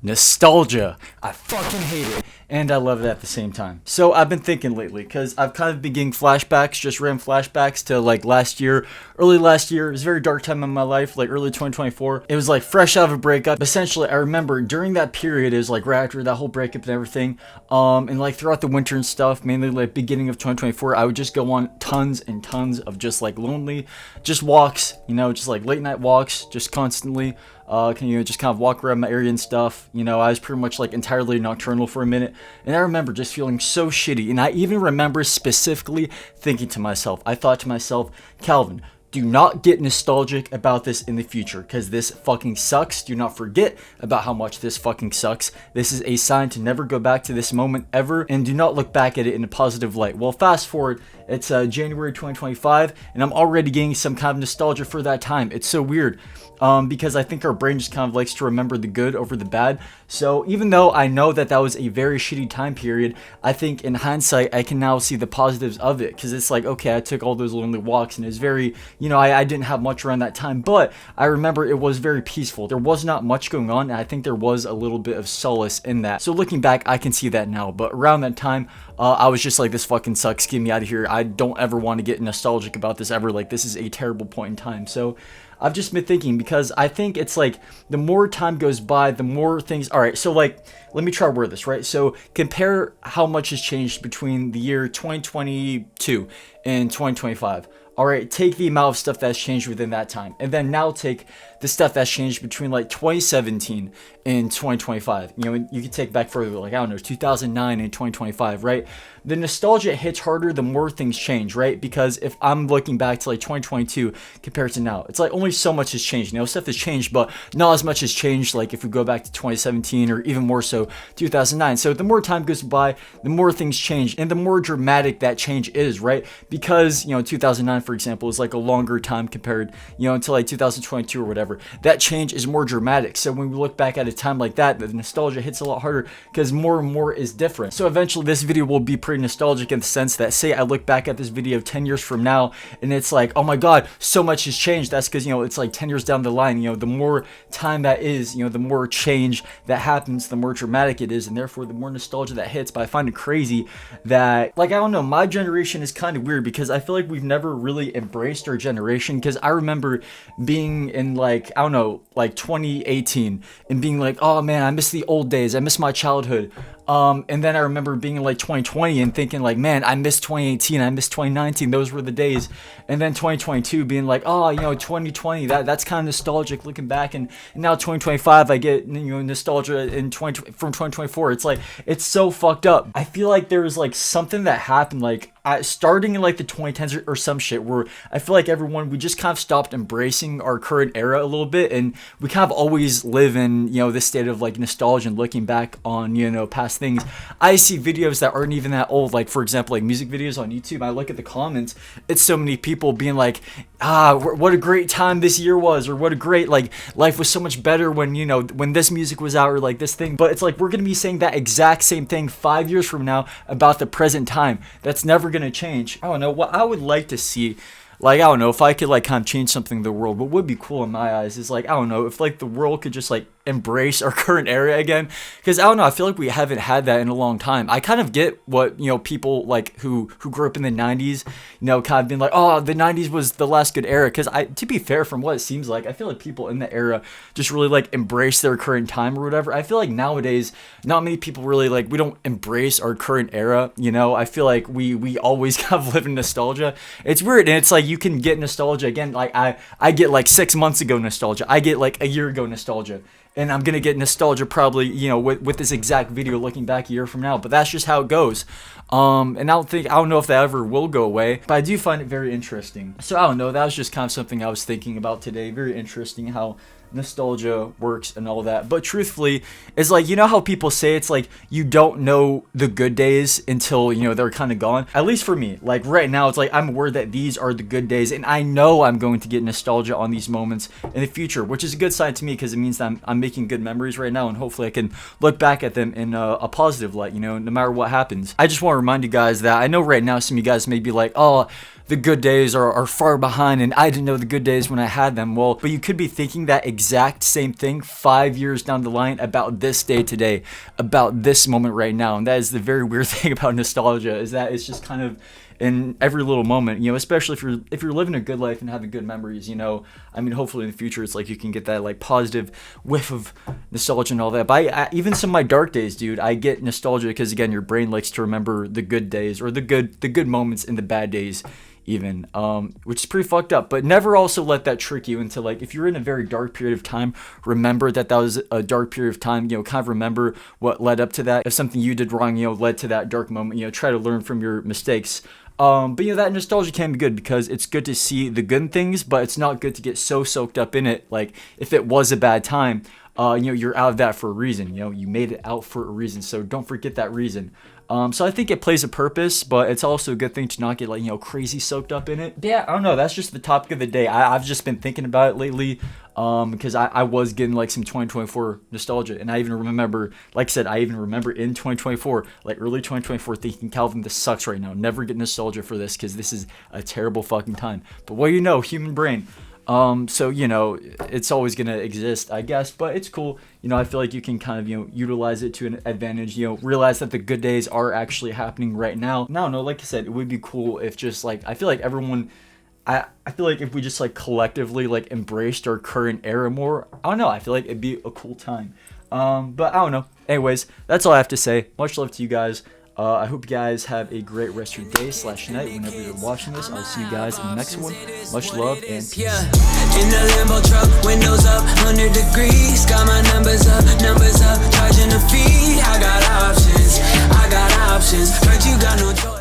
Nostalgia. I fucking hate it. And I love it at the same time. So I've been thinking lately, because I've kind of been getting flashbacks, just random flashbacks to like last year, early last year. It was a very dark time in my life, like early 2024. It was like fresh out of a breakup. Essentially, I remember during that period, it was like right after that whole breakup and everything, and like throughout the winter and stuff, mainly like beginning of 2024, I would just go on tons and tons of just like lonely, just walks, just like late night walks, just constantly. Just kind of walk around my area and stuff. I was pretty much like entirely nocturnal for a minute. And I remember just feeling so shitty. And I even remember specifically thinking to myself, I thought to myself, Calvin, do not get nostalgic about this in the future, because this fucking sucks. Do not forget about how much this fucking sucks. This is a sign to never go back to this moment ever, and do not look back at it in a positive light. Well, fast forward, it's January 2025, and I'm already getting some kind of nostalgia for that time. It's so weird, because I think our brain just kind of likes to remember the good over the bad. So even though I know that that was a very shitty time period, I think in hindsight, I can now see the positives of it, because it's like, okay, I took all those lonely walks, and it was very, I didn't have much around that time, but I remember it was very peaceful. There was not much going on, and I think there was a little bit of solace in that. So looking back, I can see that now, but around that time, I was just like, this fucking sucks, get me out of here. I don't ever want to get nostalgic about this ever. Like, this is a terrible point in time. So I've just been thinking, because I think it's like the more time goes by, the more things. All right, so like, let me try to word this, right? So compare how much has changed between the year 2022 and 2025. All right, take the amount of stuff that's changed within that time, and then now take the stuff that's changed between like 2017 and 2025. You can take back further, like, I don't know, 2009 and 2025, right? The nostalgia hits harder the more things change, right? Because if I'm looking back to like 2022 compared to now, it's like only so much has changed. Stuff has changed, but not as much has changed. Like if we go back to 2017 or even more so 2009. So the more time goes by, the more things change, and the more dramatic that change is, right? Because 2009, for example, is like a longer time compared, until like 2022 or whatever. That change is more dramatic. So when we look back at a time like that, the nostalgia hits a lot harder because more and more is different. So eventually this video will be pretty nostalgic in the sense that, say I look back at this video 10 years from now and it's like, oh my god, so much has changed. That's because it's like 10 years down the line, the more time that is, the more change that happens, the more dramatic it is, and therefore the more nostalgia that hits. But I find it crazy that, like, I don't know, my generation is kind of weird because I feel like we've never really embraced our generation. Because I remember being in like, I don't know, like 2018 and being like, oh man, I miss the old days, I miss my childhood. And then I remember being in like 2020 and thinking like, man, I miss 2018, I miss 2019, those were the days. And then 2022 being like, oh, 2020, that's kind of nostalgic looking back. And now 2025, I get, nostalgia from 2024. It's like, it's so fucked up. I feel like there was like something that happened like starting in like the 2010s or some shit, where I feel like everyone, we just kind of stopped embracing our current era a little bit, and we kind of always live in this state of like nostalgia and looking back on past things. I see videos that aren't even that old, like for example like music videos on YouTube. I look at the comments, it's so many people being like, what a great time this year was, or what a great, like, life was so much better when when this music was out, or like this thing. But it's like we're gonna be saying that exact same thing 5 years from now about the present time. That's never gonna change. I don't know what I would like to see. Like, I don't know, if I could like kind of change something in the world, what would be cool in my eyes is like, I don't know, if like the world could just like embrace our current era again. Because I don't know, I feel like we haven't had that in a long time. I kind of get what people like who grew up in the 90s, kind of being like, oh, the 90s was the last good era. Because to be fair, from what it seems like, I feel like people in the era just really like embrace their current time or whatever. I feel like nowadays not many people really, like, we don't embrace our current era. I feel like we always kind of live in nostalgia. It's weird. And it's like you can get nostalgia again. Like I get like 6 months ago nostalgia, I get like a year ago nostalgia, and I'm gonna get nostalgia probably with this exact video looking back a year from now. But that's just how it goes. And I don't know if that ever will go away, but I do find it very interesting. So I don't know, that was just kind of something I was thinking about today. Very interesting how nostalgia works and all that. But truthfully, it's like, how people say it's like you don't know the good days until they're kind of gone. At least for me, like right now, it's like I'm aware that these are the good days, and I know I'm going to get nostalgia on these moments in the future, which is a good sign to me, because it means that I'm making good memories right now, and hopefully I can look back at them in a positive light, no matter what happens. I just want to remind you guys that I know right now some of you guys may be like, oh, the good days are far behind, and I didn't know the good days when I had them. Well, but you could be thinking that exact same thing 5 years down the line about this day today, about this moment right now. And that is the very weird thing about nostalgia, is that it's just kind of in every little moment, you know, especially if you're living a good life and having good memories, you know. I mean, hopefully in the future it's like you can get that like positive whiff of nostalgia and all that. But even some of my dark days, dude, I get nostalgia because, again, your brain likes to remember the good days, or the good moments in the bad days even, which is pretty fucked up. But never also let that trick you into, like, if you're in a very dark period of time, remember that was a dark period of time. You know, kind of remember what led up to that. If something you did wrong, you know, led to that dark moment, you know, try to learn from your mistakes. But you know, that nostalgia can be good because it's good to see the good things, but it's not good to get so soaked up in it. Like, if it was a bad time, you know, you're out of that for a reason. You know, you made it out for a reason, so don't forget that reason. So I think it plays a purpose, but it's also a good thing to not get, like, you know, crazy soaked up in it. But yeah, I don't know. That's just the topic of the day. I've just been thinking about it lately, because I was getting like some 2024 nostalgia, and I even remember, like I said, I even remember in 2024, like early 2024, thinking, Calvin, this sucks right now. Never get nostalgia for this because this is a terrible fucking time. But what do you know, human brain. So, you know, it's always going to exist, I guess, but it's cool. You know, I feel like you can kind of, you know, utilize it to an advantage, you know, realize that the good days are actually happening right now. No, like I said, it would be cool if just, like, I feel like everyone, I feel like if we just, like, collectively, like, embraced our current era more, I don't know, I feel like it'd be a cool time. But I don't know. Anyways, that's all I have to say. Much love to you guys. I hope you guys have a great rest of your day / night whenever you're watching this. I'll see you guys in the next one. Much love and peace. In the Lambo truck, windows up, 100 degrees. Got my numbers up, charging a fee. I got options, heard you got no choice.